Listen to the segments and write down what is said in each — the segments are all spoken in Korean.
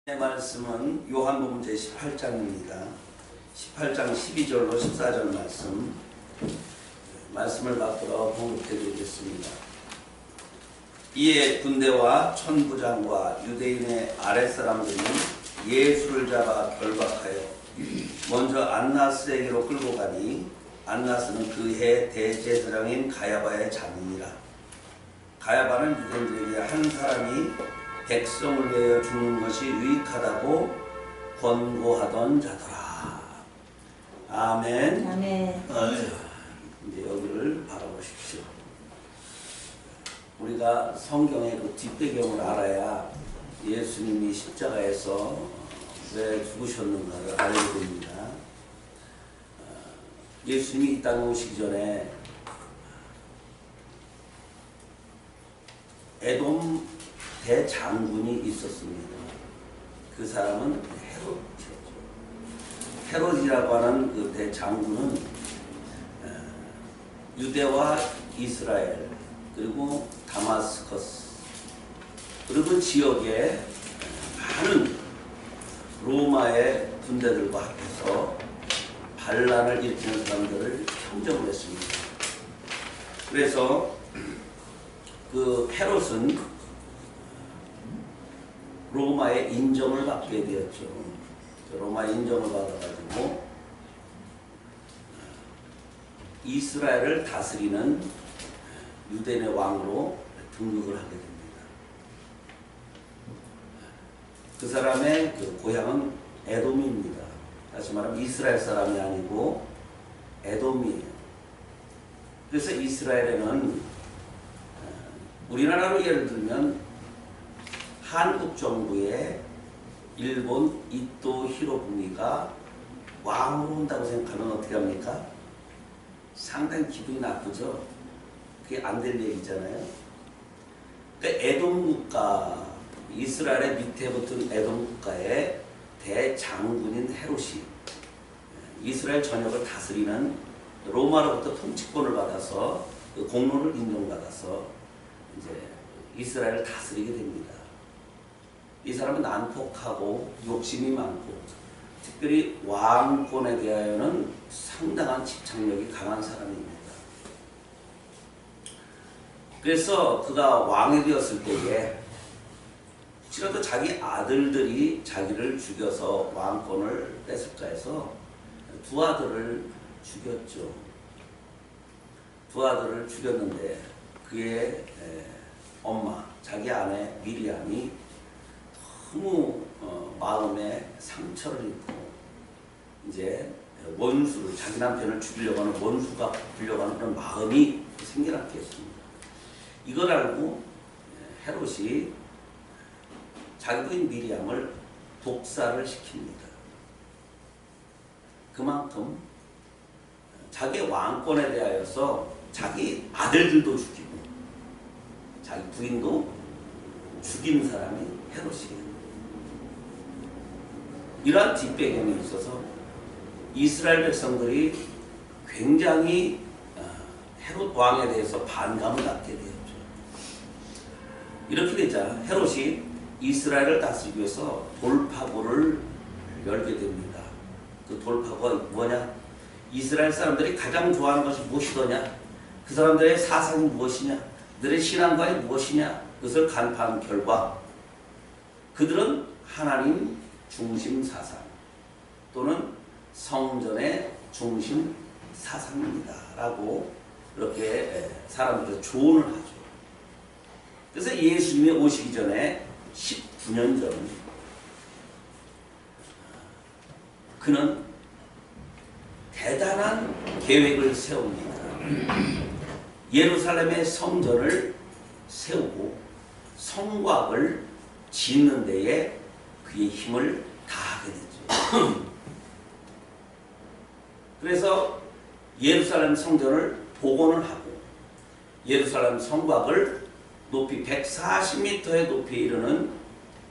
말씀은 요한복음 제18장입니다. 18장 12절로 14절 말씀을 받들어 봉독해 드리겠습니다. 이에 군대와 천부장과 유대인의 아랫사람들이 예수를 잡아 결박하여 먼저 안나스에게로 끌고 가니 안나스는 그해 대제사장인 가야바의 자손이라. 가야바는 유대인들에게 한 사람이 백성을 위하여 죽는 것이 유익하다고 권고하던 자더라. 아멘. 아멘. 이제 여기를 바라보십시오. 우리가 성경의 그 뒷배경을 알아야 예수님이 십자가에서 왜 죽으셨는가를 알게 됩니다. 예수님이 이 땅에 오시기 전에 에돔 대장군이 있었습니다. 그 사람은 헤롯이었죠. 헤롯이라고 하는 그 대장군은 유대와 이스라엘 그리고 다마스커스 그리고 지역에 많은 로마의 군대들과 합해서 반란을 일으키는 사람들을 평정을 했습니다. 그래서 그 헤롯은 로마의 인정을 받게 되었죠. 로마의 인정을 받아가지고 이스라엘을 다스리는 유대인의 왕으로 등극을 하게 됩니다. 그 사람의 그 고향은 에돔입니다. 다시 말하면 이스라엘 사람이 아니고 에돔이에요. 그래서 이스라엘에는 우리나라로 예를 들면 한국 정부의 일본 이토 히로부미가 왕으로 온다고 생각하면 어떻게 합니까? 상당히 기분이 나쁘죠. 그게 안 될 얘기잖아요. 그러니까 에돔 국가, 이스라엘의 밑에 붙은 에돔 국가의 대장군인 헤롯이 이스라엘 전역을 다스리는 로마로부터 통치권을 받아서 그 공로를 인정받아서 이제 이스라엘을 다스리게 됩니다. 이 사람은 난폭하고 욕심이 많고 특별히 왕권에 대하여는 상당한 집착력이 강한 사람입니다. 그래서 그가 왕이 되었을 때에 혹시라도 자기 아들들이 자기를 죽여서 왕권을 뺏을까 해서 두 아들을 죽였죠. 두 아들을 죽였는데 그의 엄마, 자기 아내 미리암이 너무 마음에 상처를 입고 이제 원수를 자기 남편을 죽이려고 하는 원수가 부려고 하는 그런 마음이 생겨났게 했습니다. 이걸 알고 헤롯이 자기 부인 미리암을 독사를 시킵니다. 그만큼 자기 왕권에 대하여서 자기 아들들도 죽이고 자기 부인도 죽인 사람이 헤롯이에요. 이러한 뒷배경이 있어서 이스라엘 백성들이 굉장히 헤롯 왕에 대해서 반감을 갖게 되었죠. 이렇게 되자 헤롯이 이스라엘을 다스리기 위해서 돌파구를 열게 됩니다. 그 돌파구가 뭐냐? 이스라엘 사람들이 가장 좋아하는 것이 무엇이더냐? 그 사람들의 사상이 무엇이냐? 그들의 신앙관이 무엇이냐? 그것을 간파한 결과 그들은 하나님 중심 사상 또는 성전의 중심 사상입니다 라고 이렇게 사람들에게 조언을 하죠. 그래서 예수님이 오시기 전에 19년 전 그는 대단한 계획을 세웁니다. 예루살렘의 성전을 세우고 성곽을 짓는 데에 그의 힘을 다하게 되죠. 그래서 예루살렘 성전을 복원을 하고 예루살렘 성곽을 높이 140m의 높이에 이르는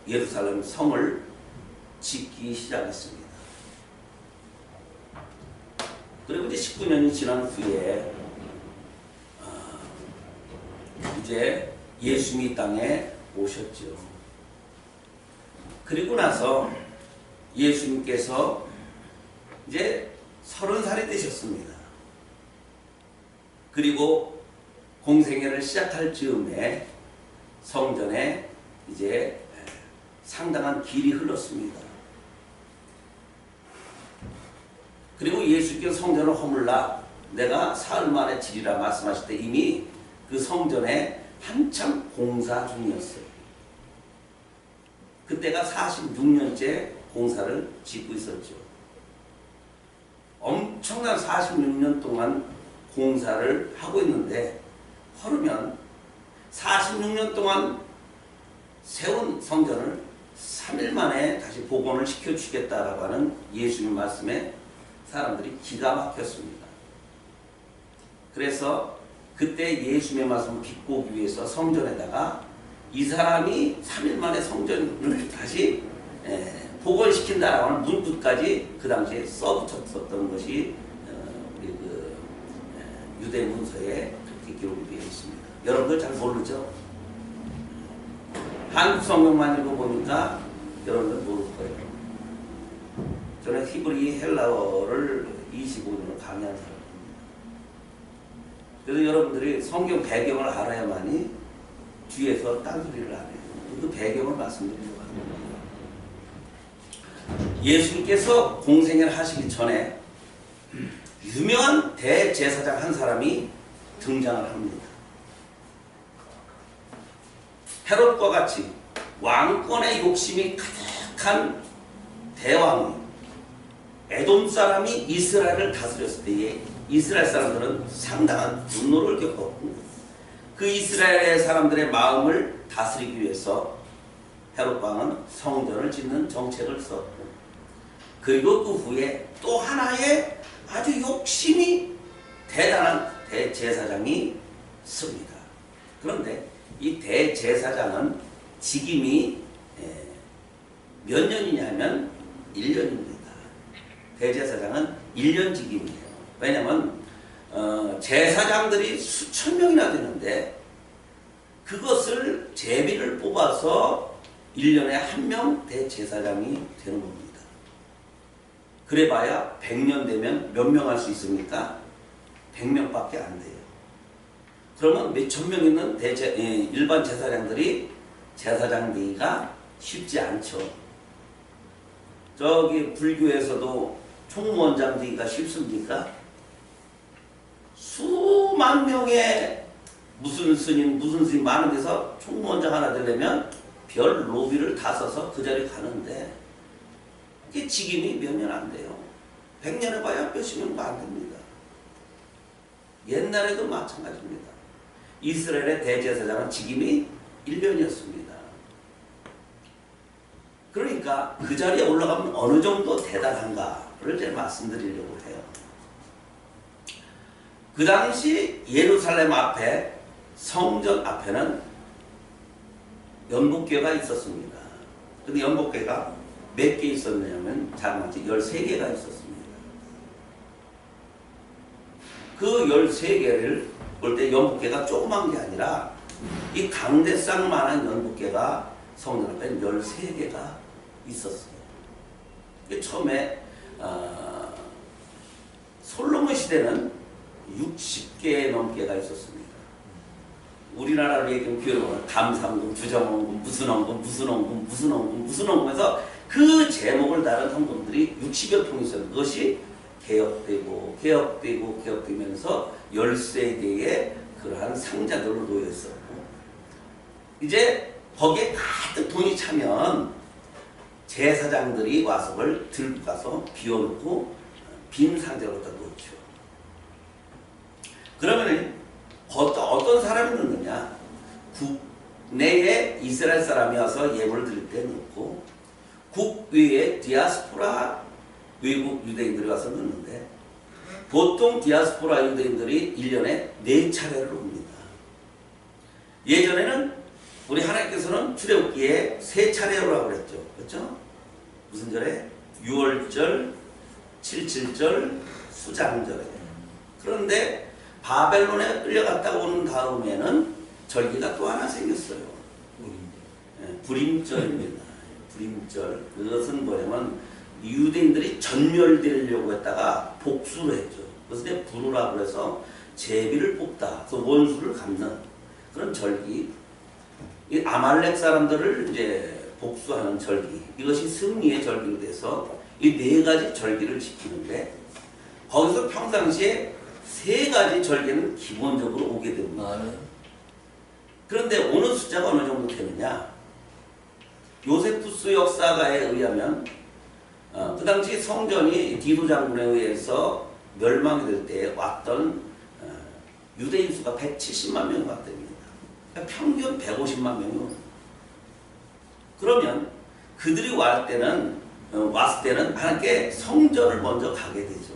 예루살렘 성을 짓기 시작했습니다. 그리고 이제 19년이 지난 후에 이제 예수님이 이 땅에 오셨죠. 그리고 나서 예수님께서 이제 30살이 되셨습니다. 그리고 공생애를 시작할 즈음에 성전에 이제 상당한 길이 흘렀습니다. 그리고 예수께서 성전을 허물라 내가 사흘 만에 지리라 말씀하실 때 이미 그 성전에 한참 공사 중이었어요. 그때가 46년째 공사를 짓고 있었죠. 엄청난 46년 동안 공사를 하고 있는데 허르면 46년 동안 세운 성전을 3일 만에 다시 복원을 시켜주겠다라고 하는 예수님 말씀에 사람들이 기가 막혔습니다. 그래서 그때 예수님의 말씀을 비꼬기 위해서 성전에다가 이 사람이 3일 만에 성전을 다시 복원시킨다라고 하는 문구까지 그 당시에 써붙였었던 것이 우리 그 유대 문서에 그렇게 기록이 되어 있습니다. 여러분들 잘 모르죠? 한국 성경만 읽어보니까 여러분들 모를 거예요. 저는 히브리 헬라어를 25년을 강의한 사람입니다. 그래서 여러분들이 성경 배경을 알아야만이 뒤에서 딴소리를 안 해요. 그 배경을 말씀드리려고 합니다. 예수님께서 공생애를 하시기 전에 유명한 대제사장 한 사람이 등장을 합니다. 헤롯과 같이 왕권의 욕심이 가득한 대왕이 에돔 사람이 이스라엘을 다스렸을 때에 이스라엘 사람들은 상당한 분노를 겪었고 그 이스라엘의 사람들의 마음을 다스리기 위해서 헤롯 왕은 성전을 짓는 정책을 썼고 그리고 그 후에 또 하나의 아주 욕심이 대단한 대제사장이 씁니다. 그런데 이 대제사장은 직임이 몇 년이냐면 1년입니다. 대제사장은 1년 직임이에요. 왜냐하면 제사장들이 수천 명이나 되는데 그것을 제비를 뽑아서 1년에 한 명 대제사장이 되는 겁니다. 그래봐야 100년 되면 몇 명 할 수 있습니까? 100명밖에 안 돼요. 그러면 몇천 명 있는 일반 제사장들이 제사장 되기가 쉽지 않죠. 저기 불교에서도 총무원장 되기가 쉽습니까? 수만 명의 무슨 스님 많은 데서 총무원장 하나 되려면 별 로비를 다 써서 그 자리에 가는데 이게 직임이 몇 년 안 돼요. 100년 해봐야 몇십 년도 안 됩니다. 옛날에도 마찬가지입니다. 이스라엘의 대제사장은 직임이 1년이었습니다. 그러니까 그 자리에 올라가면 어느 정도 대단한가를 제가 말씀드리려고 해요. 그 당시 예루살렘 앞에 성전 앞에는 연복궤가 있었습니다. 근데 연복궤가 몇 개 있었냐면 자그마치 13개가 있었습니다. 그 13개를 볼 때 연복궤가 조그만 게 아니라 이 강대상만한 연복궤가 성전 앞에 13개가 있었어요. 처음에 솔로몬 시대는 60개 넘게가 있었습니다. 우리나라로 얘기하면 교회로는 감사원금, 주정원금, 무슨 원금, 무슨 원금, 무슨 원금, 무슨 원금에서 그 제목을 다른 헌금들이 60여 통이 있었는데 그것이 개혁되면서 13개의 그러한 상자들로 놓여 있었고 이제 거기에 가득 돈이 차면 제사장들이 와서 그걸 들고 가서 비워놓고 빈 상자로 갖다 놓죠. 그러면 어떤 사람이 넣느냐? 국내에 이스라엘 사람이 와서 예물을 드릴 때 넣고 국외에 디아스포라 외국 유대인들이 와서 넣는데 보통 디아스포라 유대인들이 1년에 4차례를 옵니다. 예전에는 우리 하나님께서는 출애굽기에 3차례라고 그랬죠. 그렇죠? 무슨 절에? 6월절, 77절, 수장절에. 그런데 바벨론에 끌려갔다 오는 다음에는 절기가 또 하나 생겼어요. 불임절입니다. 불임절. 그것은 뭐냐면 유대인들이 전멸되려고 했다가 복수를 했죠. 그래서 이제 부르라고 해서 제비를 뽑다. 그래서 원수를 갚는 그런 절기. 이 아말렉 사람들을 이제 복수하는 절기. 이것이 승리의 절기로 돼서 이 네 가지 절기를 지키는데 거기서 평상시에 세 가지 절기는 기본적으로 오게 됩니다. 그런데 오는 숫자가 어느 정도 되느냐? 요세푸스 역사가에 의하면 그 당시 성전이 디도 장군에 의해서 멸망이 될 때 왔던 유대인 수가 170만 명이 왔답니다. 그러니까 평균 150만 명이 오는. 그러면 그들이 왔을 때는 하나님께 성전을 먼저 가게 되죠.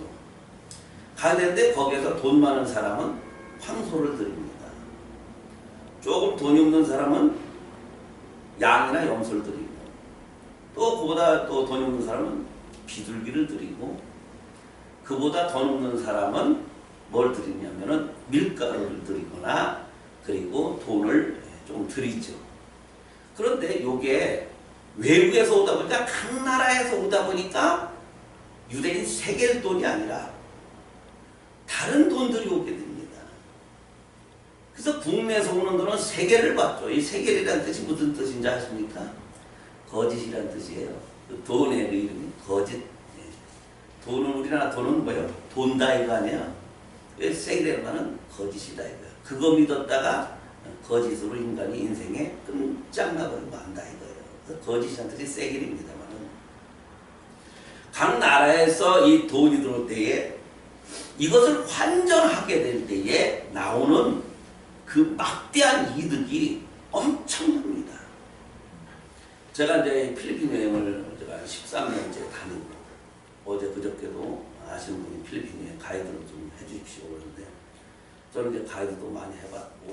가게 되는데 거기에서 돈 많은 사람은 황소를 드립니다. 조금 돈이 없는 사람은 양이나 염소를 드리고 또 그보다 또 돈이 없는 사람은 비둘기를 드리고 그보다 돈 없는 사람은 뭘 드리냐면은 밀가루를 드리거나 그리고 돈을 좀 드리죠. 그런데 요게 외국에서 오다 보니까 각 나라에서 오다 보니까 유대인 세겔 돈이 아니라 다른 돈들이 오게 됩니다. 그래서 국내에서 오는 돈은 세겔을 받죠. 이 세겔이라는 뜻이 무슨 뜻인지 아십니까? 거짓이라는 뜻이에요. 그 돈의 그 이름이 거짓. 돈은 우리나라 돈은 뭐예요? 돈다 이거 아니야? 세겔이라는 말은 거짓이다 이거야. 그거 믿었다가 거짓으로 인간이 인생에 끔짝나버리고 만다 이거예요. 그래서 거짓이라는 뜻이 세겔입니다만은 각 나라에서 이 돈이 들어올 때에 이것을 환전하게 될 때에 나오는 그 막대한 이득이 엄청납니다. 제가 이제 필리핀 여행을 제가 13년째 다니고 어제 그저께도 아시는 분이 필리핀 여행 가이드를 좀 해주십시오 그러는데 저는 이제 가이드도 많이 해봤고